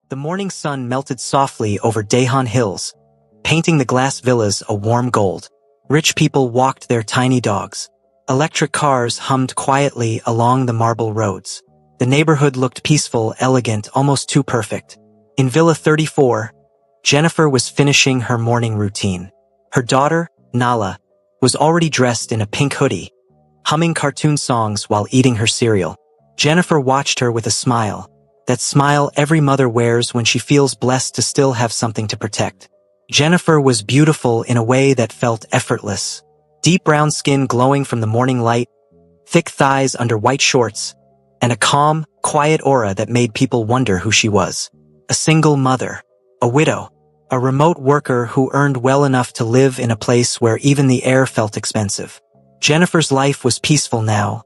The morning sun melted softly over Dahan Hills, painting the glass villas a warm gold. Rich people walked their tiny dogs. Electric cars hummed quietly along the marble roads. The neighborhood looked peaceful, elegant, almost too perfect. In Villa 34, Jennifer was finishing her morning routine. Her daughter, Nala, was already dressed in a pink hoodie, humming cartoon songs while eating her cereal. Jennifer watched her with a smile. That smile every mother wears when she feels blessed to still have something to protect. Jennifer was beautiful in a way that felt effortless. Deep brown skin glowing from the morning light, thick thighs under white shorts, and a calm, quiet aura that made people wonder who she was. A single mother, a widow, a remote worker who earned well enough to live in a place where even the air felt expensive. Jennifer's life was peaceful now,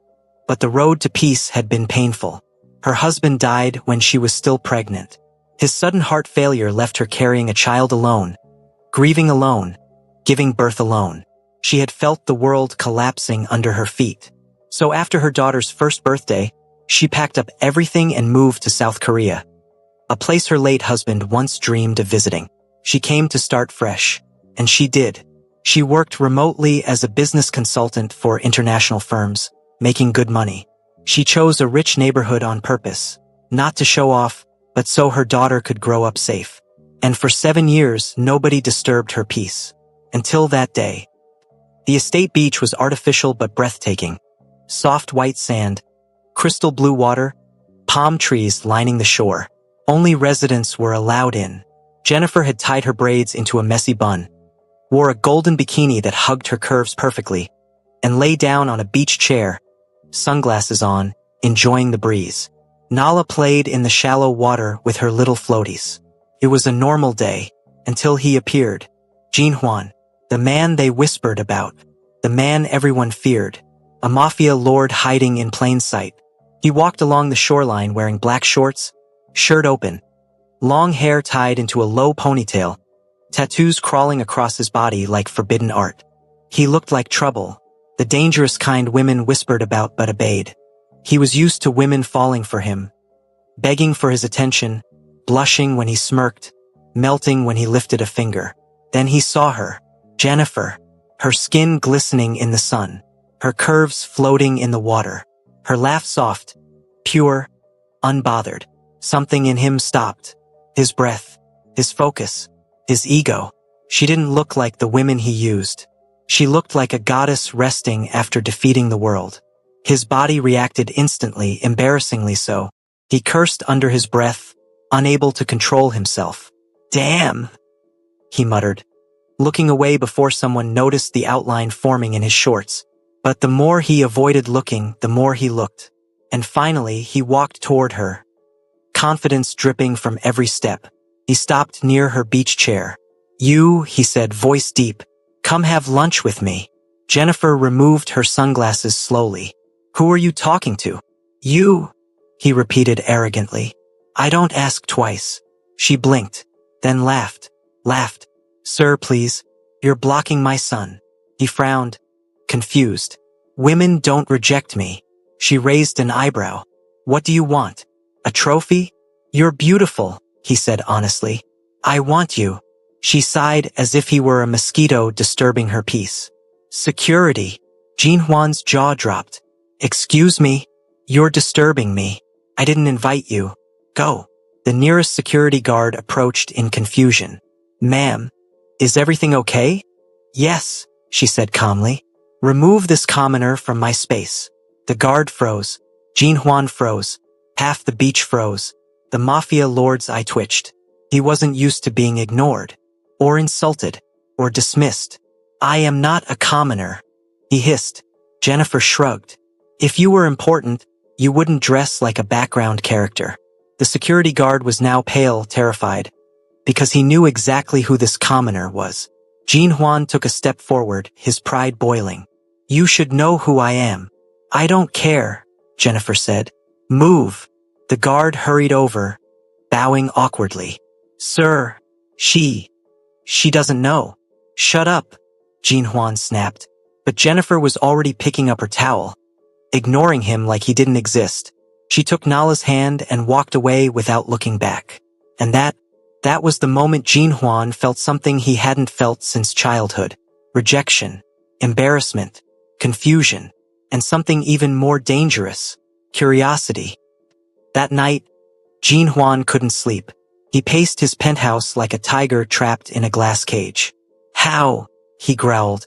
but the road to peace had been painful. Her husband died when she was still pregnant. His sudden heart failure left her carrying a child alone, grieving alone, giving birth alone. She had felt the world collapsing under her feet. So after her daughter's first birthday, she packed up everything and moved to South Korea, a place her late husband once dreamed of visiting. She came to start fresh, and she did. She worked remotely as a business consultant for international firms, making good money. She chose a rich neighborhood on purpose, not to show off, but so her daughter could grow up safe. And for 7 years, nobody disturbed her peace. Until that day. The estate beach was artificial but breathtaking. Soft white sand, crystal blue water, palm trees lining the shore. Only residents were allowed in. Jennifer had tied her braids into a messy bun, wore a golden bikini that hugged her curves perfectly, and lay down on a beach chair, sunglasses on, enjoying the breeze. Nala played in the shallow water with her little floaties. It was a normal day, until he appeared. Jinhwan, the man they whispered about, the man everyone feared, a mafia lord hiding in plain sight. He walked along the shoreline wearing black shorts, shirt open, long hair tied into a low ponytail, tattoos crawling across his body like forbidden art. He looked like trouble, the dangerous kind women whispered about but obeyed. He was used to women falling for him, begging for his attention, blushing when he smirked, melting when he lifted a finger. Then he saw her, Jennifer, her skin glistening in the sun, her curves floating in the water, her laugh soft, pure, unbothered. Something in him stopped. His breath, his focus, his ego. She didn't look like the women he used. She looked like a goddess resting after defeating the world. His body reacted instantly, embarrassingly so. He cursed under his breath, unable to control himself. "Damn," he muttered, looking away before someone noticed the outline forming in his shorts. But the more he avoided looking, the more he looked. And finally, he walked toward her, confidence dripping from every step. He stopped near her beach chair. "You," he said, voice deep, "come have lunch with me." Jennifer removed her sunglasses slowly. "Who are you talking to?" "You," he repeated arrogantly. "I don't ask twice." She blinked, then laughed. "Sir, please, you're blocking my son." He frowned, confused. "Women don't reject me." She raised an eyebrow. "What do you want? A trophy?" "You're beautiful," he said honestly. "I want you." She sighed as if he were a mosquito disturbing her peace. "Security." Jinhwan's jaw dropped. "Excuse me? You're disturbing me. I didn't invite you. Go." The nearest security guard approached in confusion. "Ma'am, is everything okay?" "Yes," she said calmly. "Remove this commoner from my space." The guard froze. Jinhwan froze. Half the beach froze. The mafia lord's eye twitched. He wasn't used to being ignored, or insulted, or dismissed. "I am not a commoner," he hissed. Jennifer shrugged. "If you were important, you wouldn't dress like a background character." The security guard was now pale, terrified, because he knew exactly who this commoner was. Jinhwan took a step forward, his pride boiling. "You should know who I am." "I don't care," Jennifer said. "Move." The guard hurried over, bowing awkwardly. "Sir, she doesn't know." "Shut up," Jinhwan snapped. But Jennifer was already picking up her towel, ignoring him like he didn't exist. She took Nala's hand and walked away without looking back. And that was the moment Jin Huan felt something he hadn't felt since childhood. Rejection, embarrassment, confusion, and something even more dangerous, curiosity. That night, Jin Huan couldn't sleep. He paced his penthouse like a tiger trapped in a glass cage. How? He growled.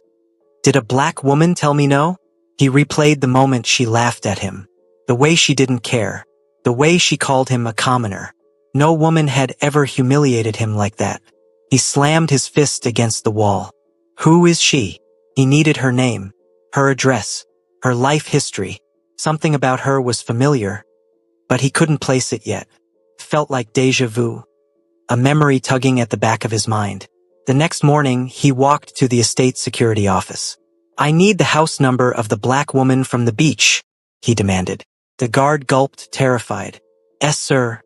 Did a black woman tell me no? He replayed the moment she laughed at him. The way she didn't care. The way she called him a commoner. No woman had ever humiliated him like that. He slammed his fist against the wall. Who is she? He needed her name, her address, her life history. Something about her was familiar, but he couldn't place it yet. Felt like déjà vu, a memory tugging at the back of his mind. The next morning, he walked to the estate security office. I need the house number of the black woman from the beach, he demanded. The guard gulped, terrified. Yes, sir.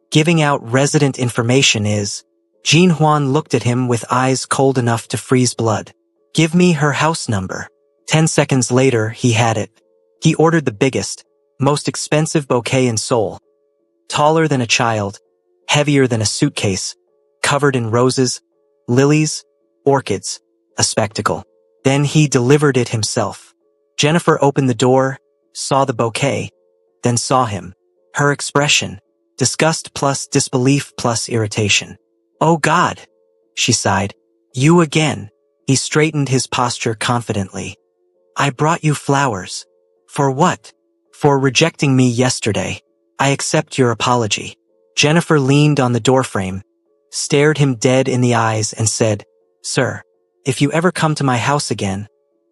Giving out resident information is... Jin Huan looked at him with eyes cold enough to freeze blood. Give me her house number. 10 seconds later, he had it. He ordered the biggest, most expensive bouquet in Seoul. Taller than a child, heavier than a suitcase, covered in roses, lilies, orchids, a spectacle. Then he delivered it himself. Jennifer opened the door, saw the bouquet, then saw him. Her expression, disgust plus disbelief plus irritation. Oh God, she sighed. You again. He straightened his posture confidently. I brought you flowers. For what? For rejecting me yesterday. I accept your apology. Jennifer leaned on the doorframe, stared him dead in the eyes and said, Sir, if you ever come to my house again,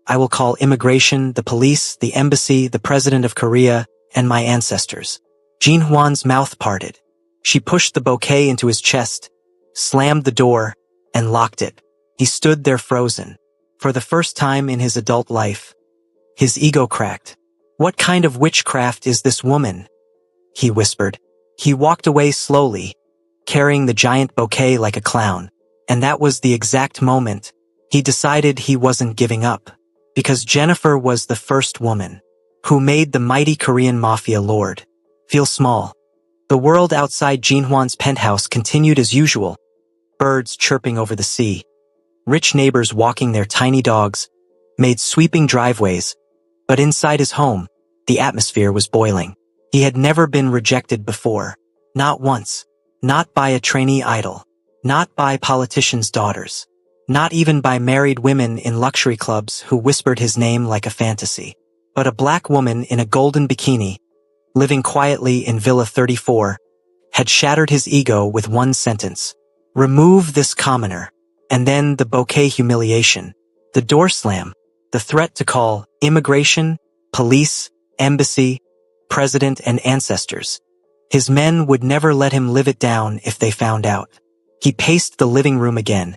I will call immigration, the police, the embassy, the president of Korea, and my ancestors. Jin Huan's mouth parted. She pushed the bouquet into his chest, slammed the door, and locked it. He stood there frozen. For the first time in his adult life, his ego cracked. What kind of witchcraft is this woman? He whispered. He walked away slowly, carrying the giant bouquet like a clown. And that was the exact moment he decided he wasn't giving up. Because Jennifer was the first woman who made the mighty Korean Mafia lord feel small. The world outside Jin Huan's penthouse continued as usual. Birds chirping over the sea. Rich neighbors walking their tiny dogs made sweeping driveways. But inside his home, the atmosphere was boiling. He had never been rejected before. Not once. Not by a trainee idol. Not by politicians' daughters. Not even by married women in luxury clubs who whispered his name like a fantasy. But a black woman in a golden bikini, living quietly in Villa 34, had shattered his ego with one sentence. Remove this commoner. And then the bouquet humiliation. The door slam. The threat to call immigration, police, embassy, president, and ancestors. His men would never let him live it down if they found out. He paced the living room again,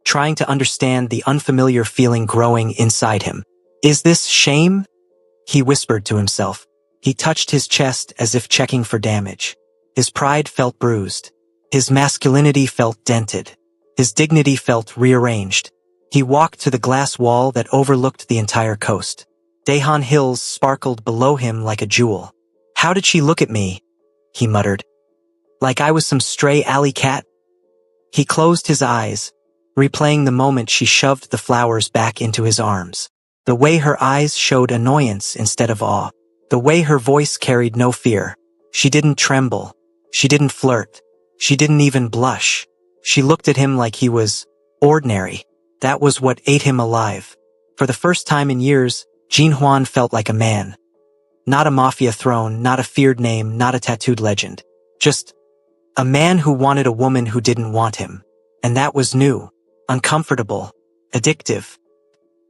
trying to understand the unfamiliar feeling growing inside him. Is this shame? He whispered to himself. He touched his chest as if checking for damage. His pride felt bruised. His masculinity felt dented. His dignity felt rearranged. He walked to the glass wall that overlooked the entire coast. Daehan Hills sparkled below him like a jewel. How did she look at me? He muttered. Like I was some stray alley cat? He closed his eyes, replaying the moment she shoved the flowers back into his arms. The way her eyes showed annoyance instead of awe. The way her voice carried no fear. She didn't tremble. She didn't flirt. She didn't even blush. She looked at him like he was ordinary. That was what ate him alive. For the first time in years, Jin Huan felt like a man. Not a mafia throne, not a feared name, not a tattooed legend. Just a man who wanted a woman who didn't want him. And that was new, uncomfortable, addictive.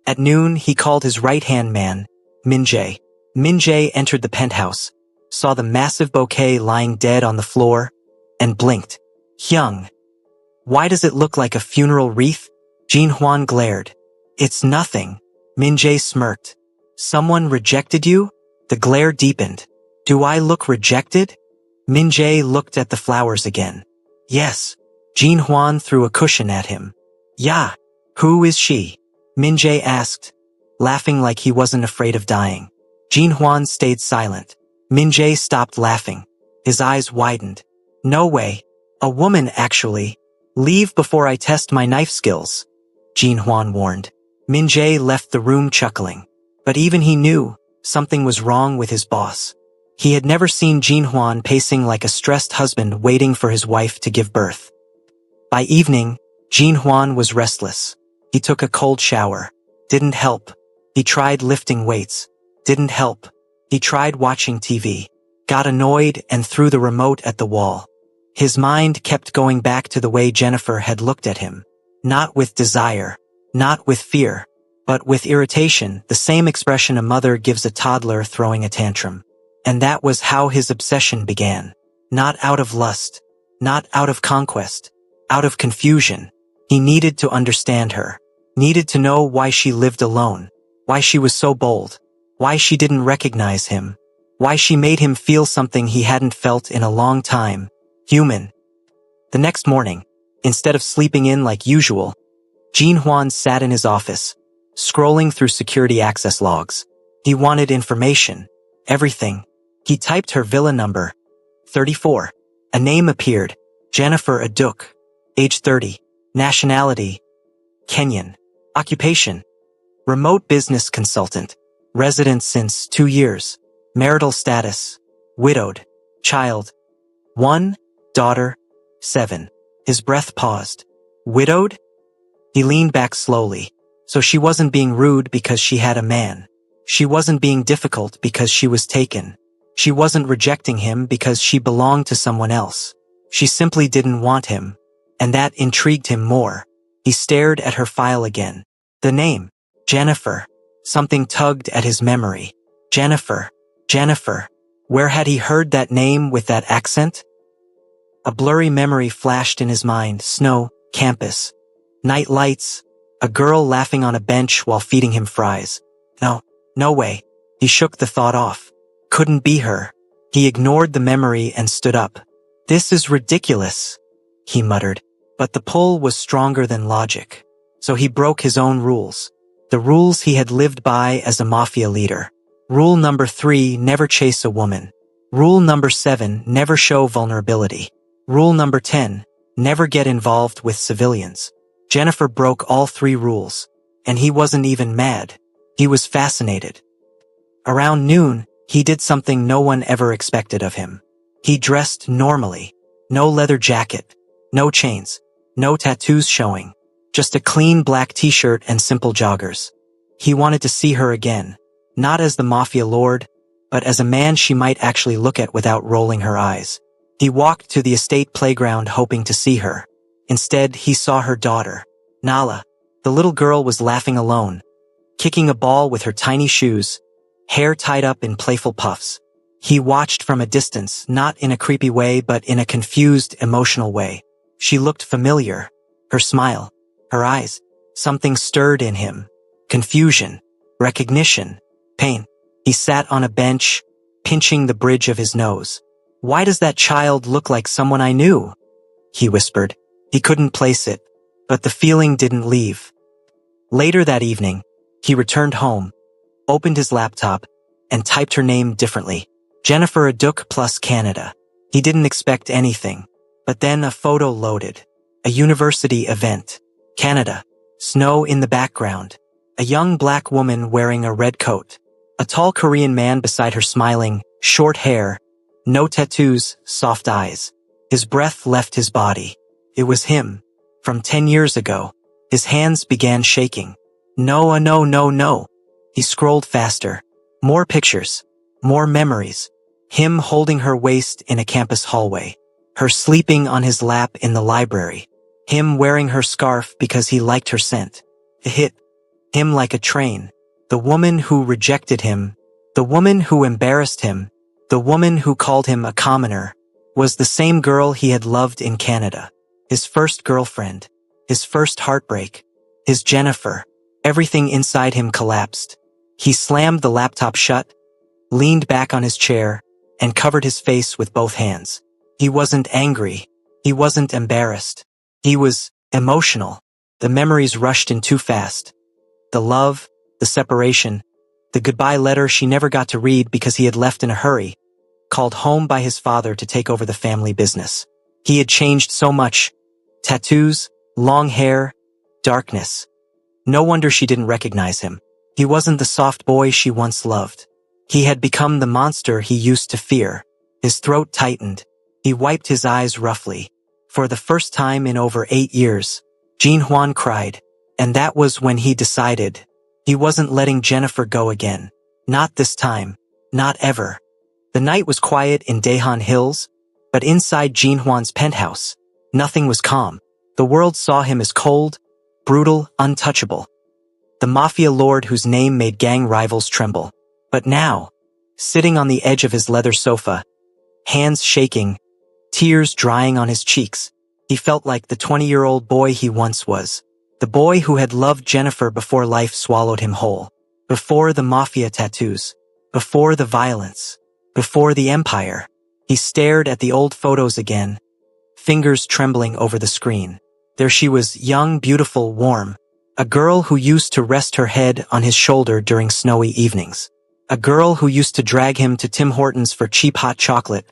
At noon, he called his right-hand man, Min Jae. Min Jae entered the penthouse, saw the massive bouquet lying dead on the floor, and blinked. Hyung. Why does it look like a funeral wreath? Jin Huan glared. It's nothing. Min Jae smirked. Someone rejected you? The glare deepened. Do I look rejected? Min Jae looked at the flowers again. Yes. Jin Huan threw a cushion at him. Yeah. Who is she? Min Jae asked, laughing like he wasn't afraid of dying. Jin Huan stayed silent. Min Jae stopped laughing. His eyes widened. No way. A woman, actually. Leave before I test my knife skills, Jean Huan warned. Min Jae left the room chuckling. But even he knew something was wrong with his boss. He had never seen Jean Huan pacing like a stressed husband waiting for his wife to give birth. By evening, Jean Huan was restless. He took a cold shower. Didn't help. He tried lifting weights. Didn't help. He tried watching TV. Got annoyed and threw the remote at the wall. His mind kept going back to the way Jennifer had looked at him. Not with desire. Not with fear. But with irritation, the same expression a mother gives a toddler throwing a tantrum. And that was how his obsession began. Not out of lust. Not out of conquest. Out of confusion. He needed to understand her. Needed to know why she lived alone. Why she was so bold. Why she didn't recognize him. Why she made him feel something he hadn't felt in a long time. Human. The next morning, instead of sleeping in like usual, Jean Huan sat in his office, scrolling through security access logs. He wanted information. Everything. He typed her villa number. 34. A name appeared. Jennifer Aduk. Age 30. Nationality. Kenyan. Occupation. Remote business consultant. Resident since 2 years. Marital status. Widowed. Child. 1. Daughter. 7. His breath paused. Widowed? He leaned back slowly. So she wasn't being rude because she had a man. She wasn't being difficult because she was taken. She wasn't rejecting him because she belonged to someone else. She simply didn't want him. And that intrigued him more. He stared at her file again. The name. Jennifer. Something tugged at his memory. Jennifer. Jennifer. Where had he heard that name with that accent? A blurry memory flashed in his mind. Snow. Campus. Night lights. A girl laughing on a bench while feeding him fries. No way. He shook the thought off. Couldn't be her. He ignored the memory and stood up. This is ridiculous, he muttered. But the pull was stronger than logic. So he broke his own rules. The rules he had lived by as a mafia leader. Rule number 3, never chase a woman. Rule number 7, never show vulnerability. Rule number 10, never get involved with civilians. Jennifer broke all 3 rules. And he wasn't even mad. He was fascinated. Around noon, he did something no one ever expected of him. He dressed normally. No leather jacket. No chains. No tattoos showing. Just a clean black t-shirt and simple joggers. He wanted to see her again. Not as the mafia lord, but as a man she might actually look at without rolling her eyes. He walked to the estate playground hoping to see her. Instead, he saw her daughter, Nala. The little girl was laughing alone, kicking a ball with her tiny shoes, hair tied up in playful puffs. He watched from a distance, not in a creepy way but in a confused, emotional way. She looked familiar. Her smile, her eyes. Something stirred in him. Confusion, recognition, pain. He sat on a bench, pinching the bridge of his nose. Why does that child look like someone I knew? He whispered. He couldn't place it, but the feeling didn't leave. Later that evening, he returned home, opened his laptop, and typed her name differently. Jennifer Aduk plus Canada. He didn't expect anything. But then a photo loaded. A university event. Canada. Snow in the background. A young black woman wearing a red coat. A tall Korean man beside her smiling, short hair. No tattoos, soft eyes. His breath left his body. It was him. From 10 years ago. His hands began shaking. No. He scrolled faster. More pictures. More memories. Him holding her waist in a campus hallway. Her sleeping on his lap in the library. Him wearing her scarf because he liked her scent. It hit him like a train. The woman who rejected him, the woman who embarrassed him, the woman who called him a commoner, was the same girl he had loved in Canada. His first girlfriend. His first heartbreak. His Jennifer. Everything inside him collapsed. He slammed the laptop shut, leaned back on his chair, and covered his face with both hands. He wasn't angry. He wasn't embarrassed. He was emotional. The memories rushed in too fast. The love, the separation, the goodbye letter she never got to read because he had left in a hurry, called home by his father to take over the family business. He had changed so much. Tattoos, long hair, darkness. No wonder she didn't recognize him. He wasn't the soft boy she once loved. He had become the monster he used to fear. His throat tightened. He wiped his eyes roughly. For the first time in over 8 years, Jinhuan cried. And that was when he decided. He wasn't letting Jennifer go again. Not this time. Not ever. The night was quiet in Daehan Hills, but inside Jinhuan's penthouse, nothing was calm. The world saw him as cold, brutal, untouchable. The Mafia lord whose name made gang rivals tremble. But now, sitting on the edge of his leather sofa, hands shaking, tears drying on his cheeks, he felt like the 20-year-old boy he once was. The boy who had loved Jennifer before life swallowed him whole. Before the Mafia tattoos. Before the violence. Before the empire. He stared at the old photos again, fingers trembling over the screen. There she was, young, beautiful, warm. A girl who used to rest her head on his shoulder during snowy evenings. A girl who used to drag him to Tim Hortons for cheap hot chocolate,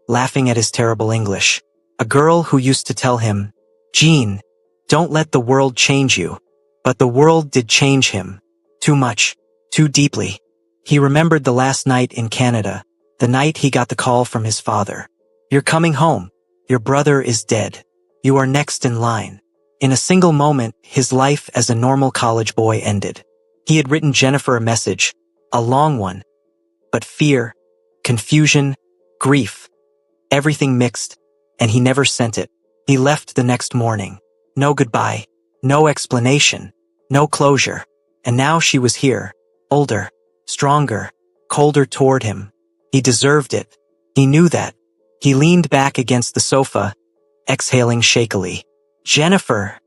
laughing at his terrible English. A girl who used to tell him, "Gene, don't let the world change you." But the world did change him. Too much. Too deeply. He remembered the last night in Canada, the night he got the call from his father. "You're coming home. Your brother is dead. You are next in line." In a single moment, his life as a normal college boy ended. He had written Jennifer a message, a long one. But fear, confusion, grief, everything mixed, and he never sent it. He left the next morning. No goodbye, no explanation, no closure. And now she was here, older, stronger, colder toward him. He deserved it. He knew that. He leaned back against the sofa, exhaling shakily. "Jennifer,"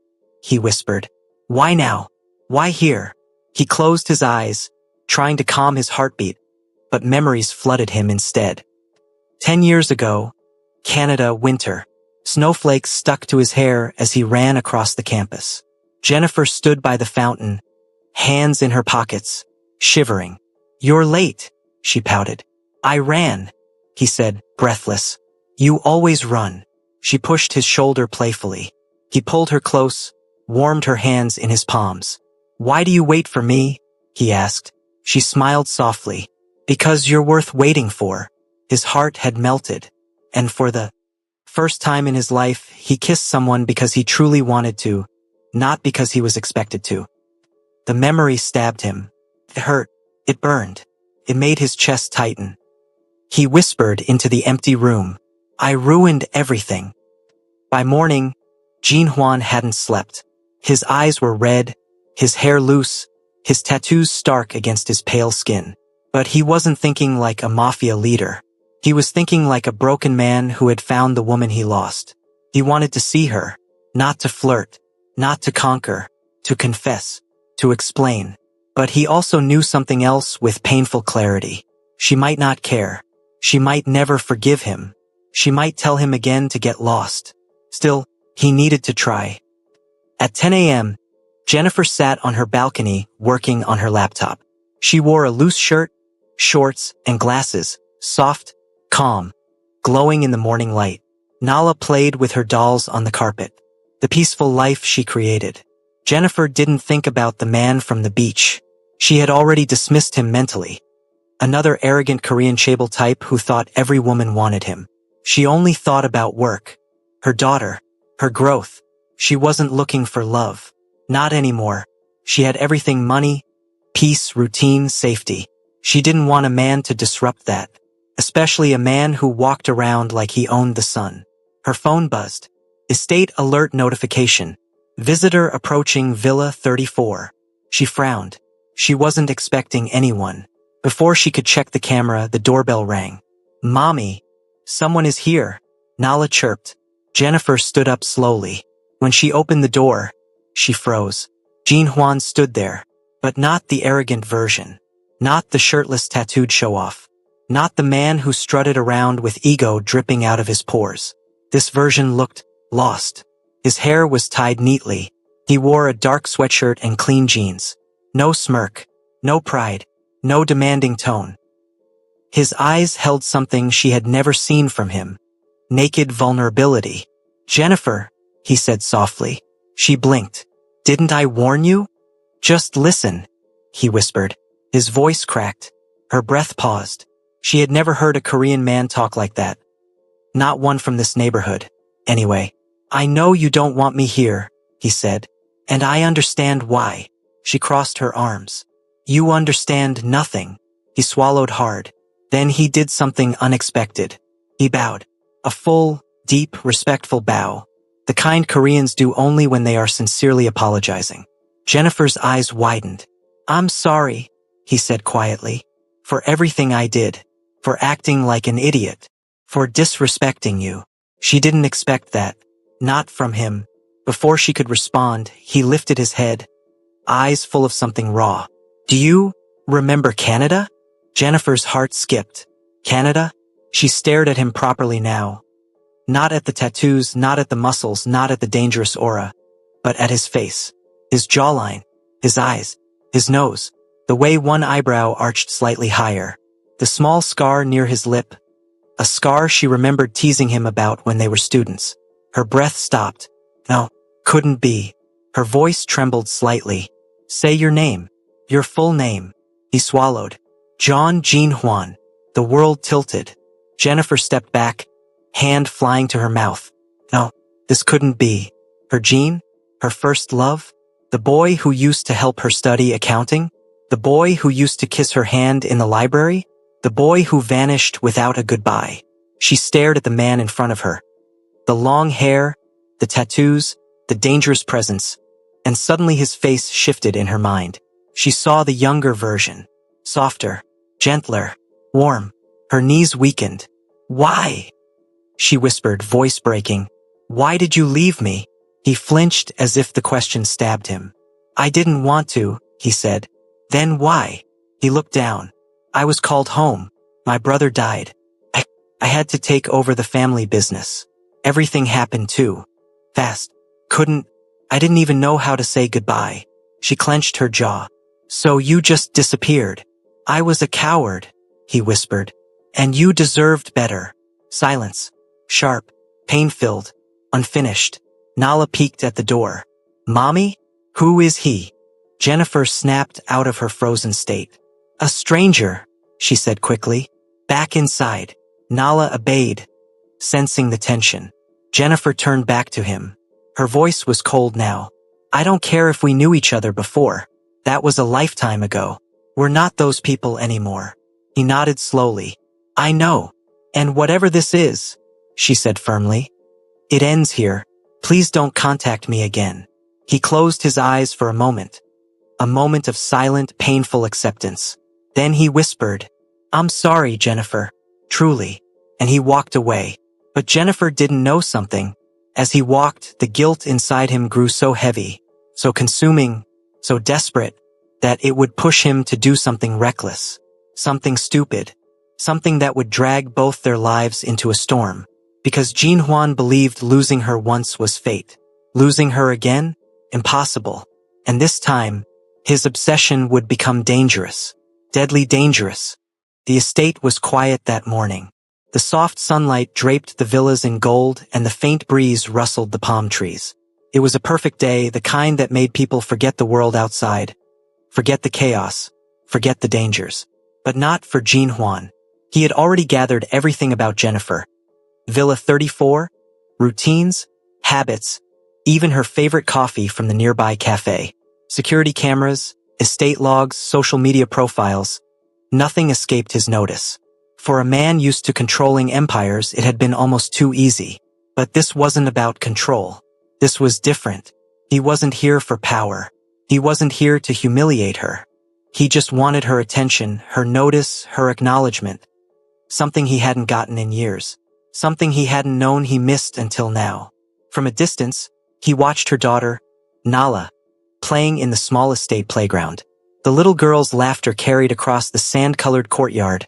he whispered. "Why now? Why here?" He closed his eyes, trying to calm his heartbeat, but memories flooded him instead. 10 years ago, Canada winter. Snowflakes stuck to his hair as he ran across the campus. Jennifer stood by the fountain, hands in her pockets, shivering. "You're late," she pouted. "I ran," he said, breathless. "You always run." She pushed his shoulder playfully. He pulled her close, warmed her hands in his palms. "Why do you wait for me?" he asked. She smiled softly. "Because you're worth waiting for." His heart had melted, and for the first time in his life, he kissed someone because he truly wanted to, not because he was expected to. The memory stabbed him. It hurt. It burned. It made his chest tighten. He whispered into the empty room, "I ruined everything." By morning, Jinhuan hadn't slept. His eyes were red, his hair loose, his tattoos stark against his pale skin. But he wasn't thinking like a mafia leader. He was thinking like a broken man who had found the woman he lost. He wanted to see her, not to flirt, not to conquer, to confess, to explain. But he also knew something else with painful clarity. She might not care. She might never forgive him. She might tell him again to get lost. Still, he needed to try. At 10 a.m., Jennifer sat on her balcony working on her laptop. She wore a loose shirt, shorts, and glasses, soft, calm, glowing in the morning light. Nala played with her dolls on the carpet. The peaceful life she created. Jennifer didn't think about the man from the beach. She had already dismissed him mentally. Another arrogant Korean chaebol type who thought every woman wanted him. She only thought about work, her daughter, her growth. She wasn't looking for love. Not anymore. She had everything: money, peace, routine, safety. She didn't want a man to disrupt that, especially a man who walked around like he owned the sun. Her phone buzzed. Estate alert notification. Visitor approaching Villa 34. She frowned. She wasn't expecting anyone. Before she could check the camera, the doorbell rang. "Mommy, someone is here," Nala chirped. Jennifer stood up slowly. When she opened the door, she froze. Jinhuan stood there, but not the arrogant version. Not the shirtless tattooed show-off. Not the man who strutted around with ego dripping out of his pores. This version looked lost. His hair was tied neatly. He wore a dark sweatshirt and clean jeans. No smirk. No pride. No demanding tone. His eyes held something she had never seen from him. naked vulnerability. "Jennifer," he said softly. She blinked. "Didn't I warn you?" "Just listen," he whispered. His voice cracked. Her breath paused. She had never heard a Korean man talk like that. Not one from this neighborhood. "Anyway, I know you don't want me here," he said. "And I understand why." She crossed her arms. "You understand nothing." He swallowed hard. Then he did something unexpected. He bowed. A full, deep, respectful bow. The kind Koreans do only when they are sincerely apologizing. Jennifer's eyes widened. "I'm sorry," he said quietly, "for everything I did, for acting like an idiot, for disrespecting you." She didn't expect that. Not from him. Before she could respond, he lifted his head, eyes full of something raw. "Do you remember Canada?" Jennifer's heart skipped. Canada? She stared at him properly now. Not at the tattoos, not at the muscles, not at the dangerous aura, but at his face, his jawline, his eyes, his nose, the way one eyebrow arched slightly higher, the small scar near his lip, a scar she remembered teasing him about when they were students. Her breath stopped. No, couldn't be. Her voice trembled slightly. "Say your name. Your full name." He swallowed. "John Jean Hwan." The world tilted. Jennifer stepped back, hand flying to her mouth. No, this couldn't be. Her Jean? Her first love? The boy who used to help her study accounting? The boy who used to kiss her hand in the library? The boy who vanished without a goodbye? She stared at the man in front of her. The long hair, the tattoos, the dangerous presence, and suddenly his face shifted in her mind. She saw the younger version. Softer, gentler, warm. Her knees weakened. "Why?" she whispered, voice breaking. "Why did you leave me?" He flinched as if the question stabbed him. "I didn't want to," he said. "Then why?" He looked down. "I was called home. My brother died. I had to take over the family business. Everything happened too fast. I didn't even know how to say goodbye." She clenched her jaw. "So you just disappeared." "I was a coward," he whispered. "And you deserved better." Silence. Sharp, pain-filled, unfinished. Nala peeked at the door. "Mommy? Who is he?" Jennifer snapped out of her frozen state. "A stranger," she said quickly. "Back inside." Nala obeyed, sensing the tension. Jennifer turned back to him. Her voice was cold now. "I don't care if we knew each other before. That was a lifetime ago. We're not those people anymore." He nodded slowly. "I know. And whatever this is," she said firmly, "it ends here. Please don't contact me again." He closed his eyes for a moment of silent, painful acceptance. Then he whispered, "I'm sorry, Jennifer, truly," and he walked away. But Jennifer didn't know something. As he walked, the guilt inside him grew so heavy, so consuming, so desperate, that it would push him to do something reckless, something stupid, something that would drag both their lives into a storm. Because Jean Hwan believed losing her once was fate. Losing her again? Impossible. And this time, his obsession would become dangerous. Deadly dangerous. The estate was quiet that morning. The soft sunlight draped the villas in gold and the faint breeze rustled the palm trees. It was a perfect day, the kind that made people forget the world outside, forget the chaos, forget the dangers. But not for Jean Hwan. He had already gathered everything about Jennifer. Villa 34, routines, habits, even her favorite coffee from the nearby cafe. Security cameras, estate logs, social media profiles. Nothing escaped his notice. For a man used to controlling empires, it had been almost too easy. But this wasn't about control. This was different. He wasn't here for power. He wasn't here to humiliate her. He just wanted her attention, her notice, her acknowledgement. Something he hadn't gotten in years. Something he hadn't known he missed until now. From a distance, he watched her daughter, Nala, playing in the small estate playground. The little girl's laughter carried across the sand-colored courtyard,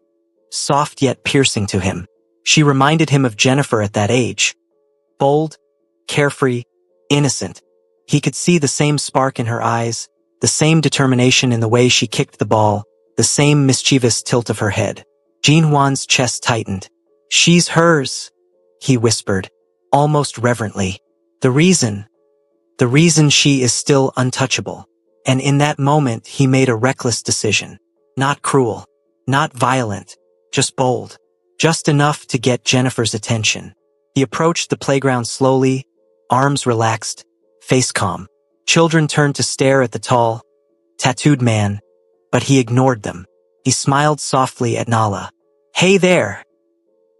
soft yet piercing to him. She reminded him of Jennifer at that age. Bold, carefree, innocent. He could see the same spark in her eyes, the same determination in the way she kicked the ball, the same mischievous tilt of her head. Jean Hwan's chest tightened. "She's hers," he whispered, almost reverently. The reason she is still untouchable. And in that moment he made a reckless decision. Not cruel, not violent, just bold. Just enough to get Jennifer's attention. He approached the playground slowly, arms relaxed, face calm. Children turned to stare at the tall, tattooed man, but he ignored them. He smiled softly at Nala. Hey there,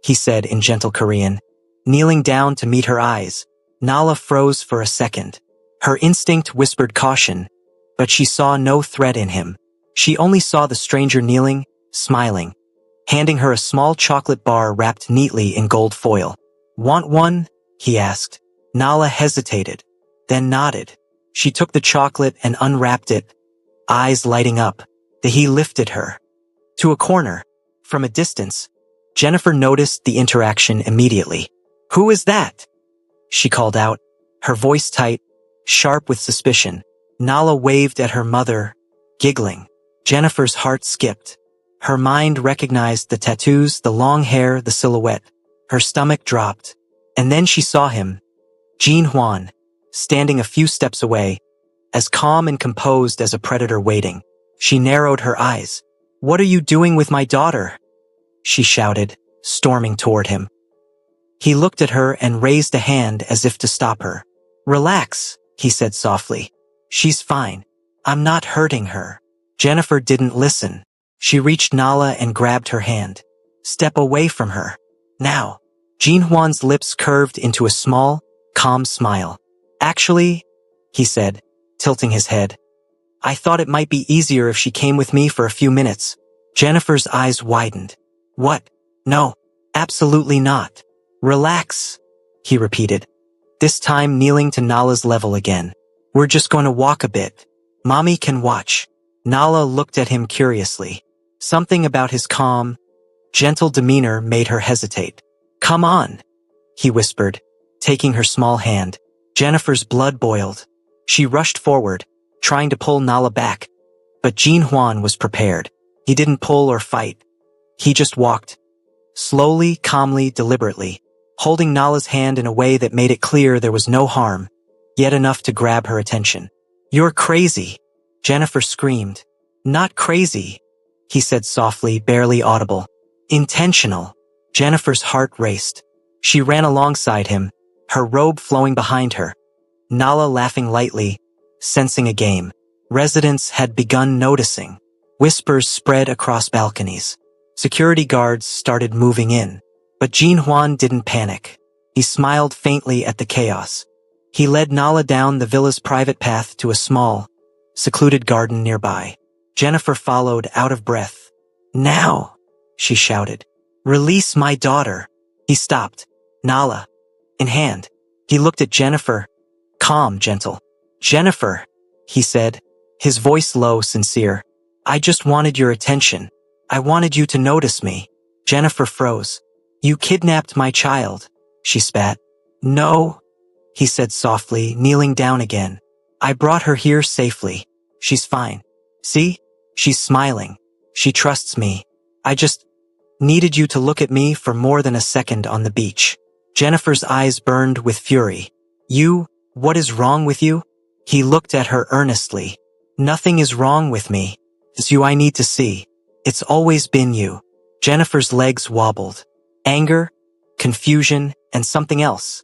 he said in gentle Korean, kneeling down to meet her eyes. Nala froze for a second. Her instinct whispered caution, but she saw no threat in him. She only saw the stranger kneeling, smiling, handing her a small chocolate bar wrapped neatly in gold foil. Want one? He asked. Nala hesitated, then nodded. She took the chocolate and unwrapped it, eyes lighting up. He lifted her to a corner. From a distance, Jennifer noticed the interaction immediately. Who is that? She called out, her voice tight, sharp with suspicion. Nala waved at her mother, giggling. Jennifer's heart skipped. Her mind recognized the tattoos, the long hair, the silhouette. Her stomach dropped. And then she saw him, Jin Huan, standing a few steps away, as calm and composed as a predator waiting. She narrowed her eyes. What are you doing with my daughter? She shouted, storming toward him. He looked at her and raised a hand as if to stop her. Relax, he said softly. She's fine. I'm not hurting her. Jennifer didn't listen. She reached Nala and grabbed her hand. Step away from her. Now. Jin Huan's lips curved into a small, calm smile. Actually, he said, tilting his head, I thought it might be easier if she came with me for a few minutes. Jennifer's eyes widened. What? No, absolutely not. Relax, he repeated, this time kneeling to Nala's level again. We're just going to walk a bit. Mommy can watch. Nala looked at him curiously. Something about his calm, gentle demeanor made her hesitate. Come on, he whispered, taking her small hand. Jennifer's blood boiled. She rushed forward, trying to pull Nala back. But Jin Huan was prepared. He didn't pull or fight. He just walked. Slowly, calmly, deliberately, holding Nala's hand in a way that made it clear there was no harm, yet enough to grab her attention. You're crazy, Jennifer screamed. Not crazy, he said softly, barely audible. Intentional. Jennifer's heart raced. She ran alongside him, her robe flowing behind her. Nala laughing lightly, sensing a game. Residents had begun noticing. Whispers spread across balconies. Security guards started moving in. But Jin Huan didn't panic. He smiled faintly at the chaos. He led Nala down the villa's private path to a small, secluded garden nearby. Jennifer followed, out of breath. Now, she shouted. Release my daughter. He stopped, Nala in hand. He looked at Jennifer, calm, gentle. Jennifer, he said, his voice low, sincere. I just wanted your attention. I wanted you to notice me. Jennifer froze. You kidnapped my child, she spat. No, he said softly, kneeling down again. I brought her here safely. She's fine. See? She's smiling. She trusts me. I just needed you to look at me for more than a second on the beach. Jennifer's eyes burned with fury. You, what is wrong with you? He looked at her earnestly. Nothing is wrong with me. It's you I need to see. It's always been you. Jennifer's legs wobbled. Anger, confusion, and something else.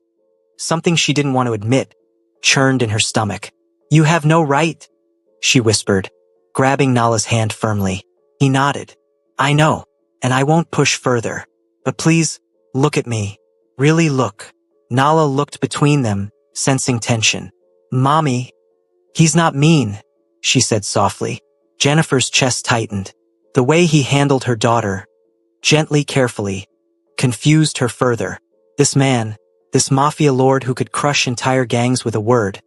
Something she didn't want to admit, churned in her stomach. You have no right, she whispered, grabbing Nala's hand firmly. He nodded. I know, and I won't push further. But please, look at me. Really look. Nala looked between them, sensing tension. Mommy, he's not mean, she said softly. Jennifer's chest tightened. The way he handled her daughter, gently, carefully, confused her further. This man, this mafia lord who could crush entire gangs with a word,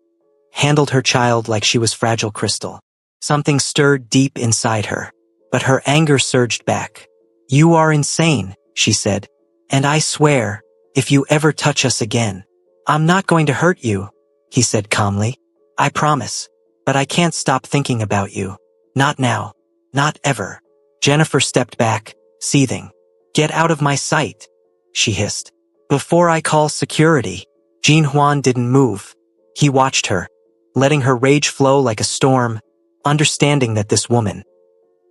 handled her child like she was fragile crystal. Something stirred deep inside her, but her anger surged back. You are insane, she said, and I swear, if you ever touch us again, I'm not going to hurt you, he said calmly. I promise, but I can't stop thinking about you. Not now, not ever. Jennifer stepped back, seething. Get out of my sight, she hissed. Before I call security. Jinhuan didn't move. He watched her, letting her rage flow like a storm, understanding that this woman,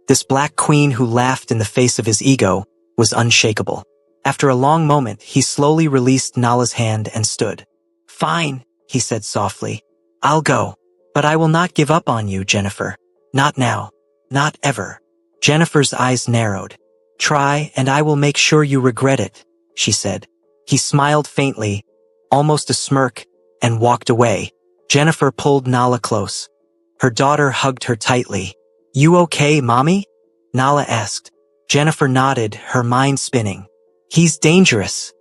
this black queen who laughed in the face of his ego, was unshakable. After a long moment, he slowly released Nala's hand and stood. Fine, he said softly. I'll go. But I will not give up on you, Jennifer. Not now. Not ever. Jennifer's eyes narrowed. Try, and I will make sure you regret it, she said. He smiled faintly, almost a smirk, and walked away. Jennifer pulled Nala close. Her daughter hugged her tightly. You okay, Mommy? Nala asked. Jennifer nodded, her mind spinning. He's dangerous,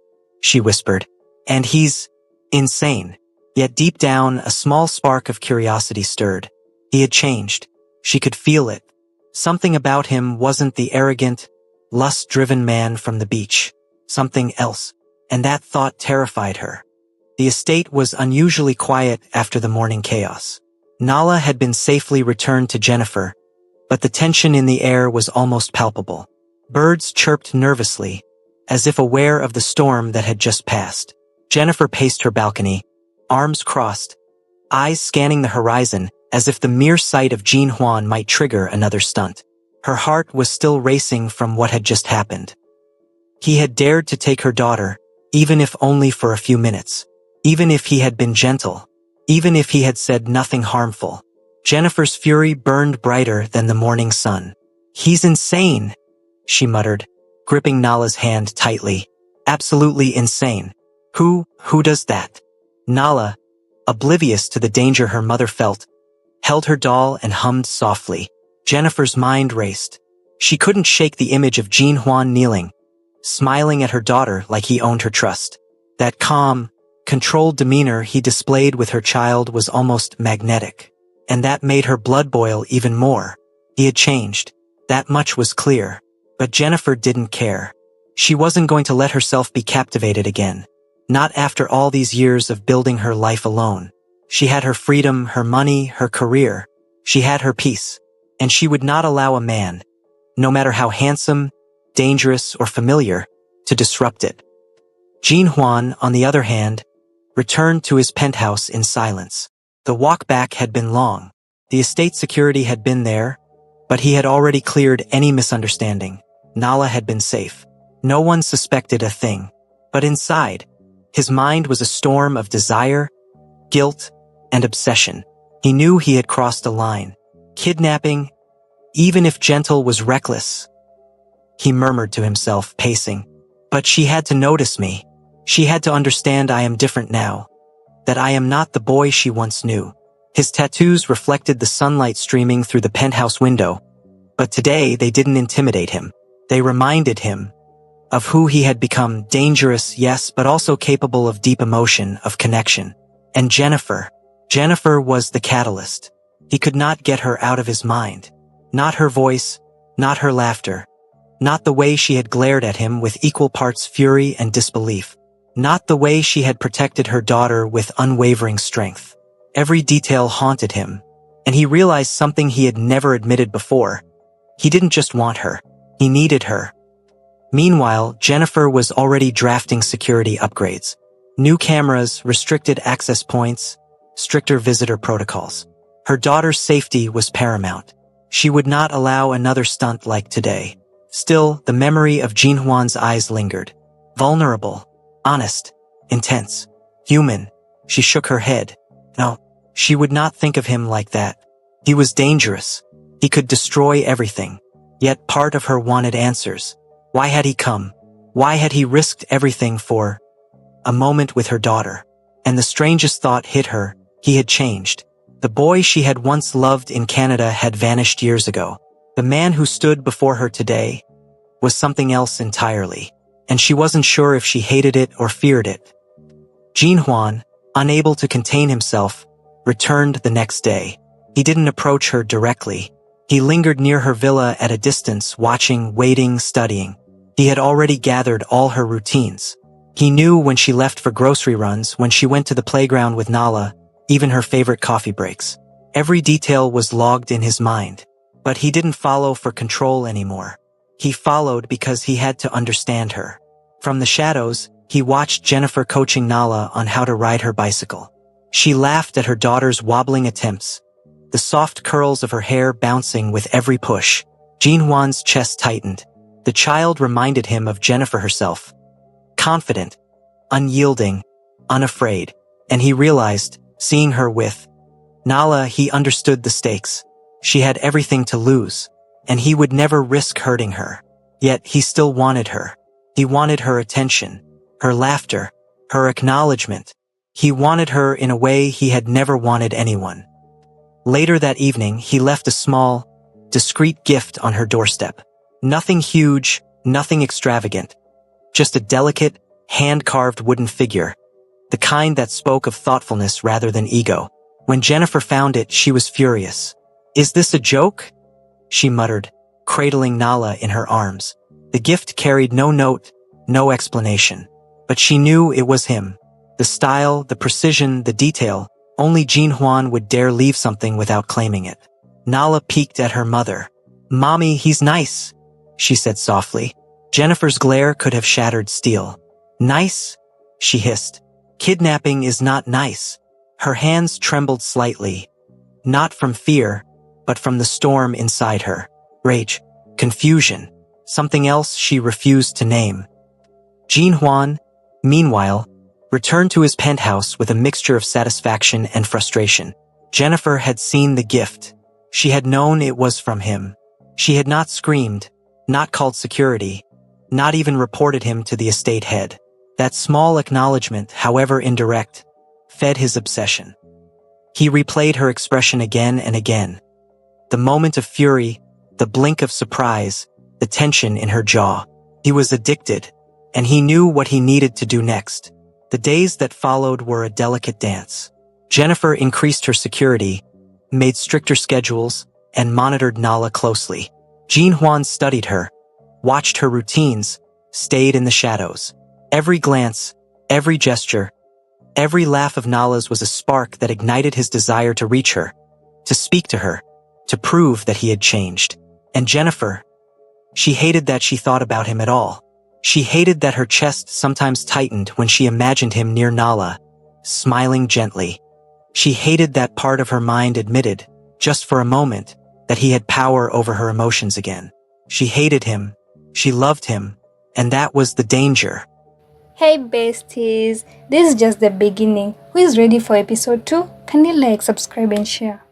she whispered. And he's insane. Yet deep down, a small spark of curiosity stirred. He had changed. She could feel it. Something about him wasn't the arrogant, lust-driven man from the beach. Something else. And that thought terrified her. The estate was unusually quiet after the morning chaos. Nala had been safely returned to Jennifer, but the tension in the air was almost palpable. Birds chirped nervously, as if aware of the storm that had just passed. Jennifer paced her balcony, arms crossed, eyes scanning the horizon, as if the mere sight of Jinhuan might trigger another stunt. Her heart was still racing from what had just happened. He had dared to take her daughter, even if only for a few minutes. Even if he had been gentle. Even if he had said nothing harmful. Jennifer's fury burned brighter than the morning sun. He's insane, she muttered, gripping Nala's hand tightly. Absolutely insane. Who does that? Nala, oblivious to the danger her mother felt, held her doll and hummed softly. Jennifer's mind raced. She couldn't shake the image of Jinhuan kneeling, smiling at her daughter like he owned her trust. That calm, controlled demeanor he displayed with her child was almost magnetic. And that made her blood boil even more. He had changed. That much was clear. But Jennifer didn't care. She wasn't going to let herself be captivated again. Not after all these years of building her life alone. She had her freedom, her money, her career. She had her peace. And she would not allow a man, no matter how handsome, dangerous, or familiar, to disrupt it. Jinhuan, on the other hand, returned to his penthouse in silence. The walk back had been long. The estate security had been there, but he had already cleared any misunderstanding. Nala had been safe. No one suspected a thing. But inside, his mind was a storm of desire, guilt, and obsession. He knew he had crossed a line. Kidnapping, even if gentle, was reckless. He murmured to himself, pacing. But she had to notice me. She had to understand I am different now. That I am not the boy she once knew. His tattoos reflected the sunlight streaming through the penthouse window. But today they didn't intimidate him. They reminded him of who he had become. Dangerous, yes, but also capable of deep emotion, of connection. And Jennifer was the catalyst. He could not get her out of his mind. Not her voice, not her laughter. Not the way she had glared at him with equal parts fury and disbelief. Not the way she had protected her daughter with unwavering strength. Every detail haunted him, and he realized something he had never admitted before. He didn't just want her. He needed her. Meanwhile, Jennifer was already drafting security upgrades. New cameras, restricted access points, stricter visitor protocols. Her daughter's safety was paramount. She would not allow another stunt like today. Still, the memory of Jinhuan's eyes lingered. Vulnerable, honest, intense, human. She shook her head. No, she would not think of him like that. He was dangerous. He could destroy everything. Yet part of her wanted answers. Why had he come? Why had he risked everything for a moment with her daughter? And the strangest thought hit her. He had changed. The boy she had once loved in Canada had vanished years ago. The man who stood before her today was something else entirely. And she wasn't sure if she hated it or feared it. Jinhuan, unable to contain himself, returned the next day. He didn't approach her directly. He lingered near her villa at a distance, watching, waiting, studying. He had already gathered all her routines. He knew when she left for grocery runs, when she went to the playground with Nala, even her favorite coffee breaks. Every detail was logged in his mind. But he didn't follow for control anymore. He followed because he had to understand her. From the shadows, He watched Jennifer coaching Nala on how to ride her bicycle. She laughed at her daughter's wobbling attempts, the soft curls of her hair bouncing with every push. Jinhuan's chest tightened. The child reminded him of Jennifer herself. Confident, unyielding, unafraid. And he realized, seeing her with Nala, he understood the stakes. She had everything to lose, and he would never risk hurting her. Yet he still wanted her. He wanted her attention, her laughter, her acknowledgement. He wanted her in a way he had never wanted anyone. Later that evening, he left a small, discreet gift on her doorstep. Nothing huge, nothing extravagant. Just a delicate, hand-carved wooden figure, the kind that spoke of thoughtfulness rather than ego. When Jennifer found it, she was furious. "Is this a joke?" she muttered, cradling Nala in her arms. The gift carried no note, no explanation. But she knew it was him. The style, the precision, the detail. Only Jinhuan would dare leave something without claiming it. Nala peeked at her mother. "Mommy, he's nice," she said softly. Jennifer's glare could have shattered steel. "Nice?" she hissed. "Kidnapping is not nice." Her hands trembled slightly, not from fear, but from the storm inside her. Rage, confusion, something else she refused to name. Jinhuan, meanwhile, returned to his penthouse with a mixture of satisfaction and frustration. Jennifer had seen the gift. She had known it was from him. She had not screamed, not called security, not even reported him to the estate head. That small acknowledgement, however indirect, fed his obsession. He replayed her expression again and again. The moment of fury, the blink of surprise, the tension in her jaw. He was addicted, and he knew what he needed to do next. The days that followed were a delicate dance. Jennifer increased her security, made stricter schedules, and monitored Nala closely. Jinhuan studied her, watched her routines, stayed in the shadows. Every glance, every gesture, every laugh of Nala's was a spark that ignited his desire to reach her, to speak to her, to prove that he had changed. And Jennifer, she hated that she thought about him at all. She hated that her chest sometimes tightened when she imagined him near Nala, smiling gently. She hated that part of her mind admitted, just for a moment, that he had power over her emotions again. She hated him, she loved him, and that was the danger. Hey besties, this is just the beginning. Who is ready for episode 2? Can you like, subscribe and share?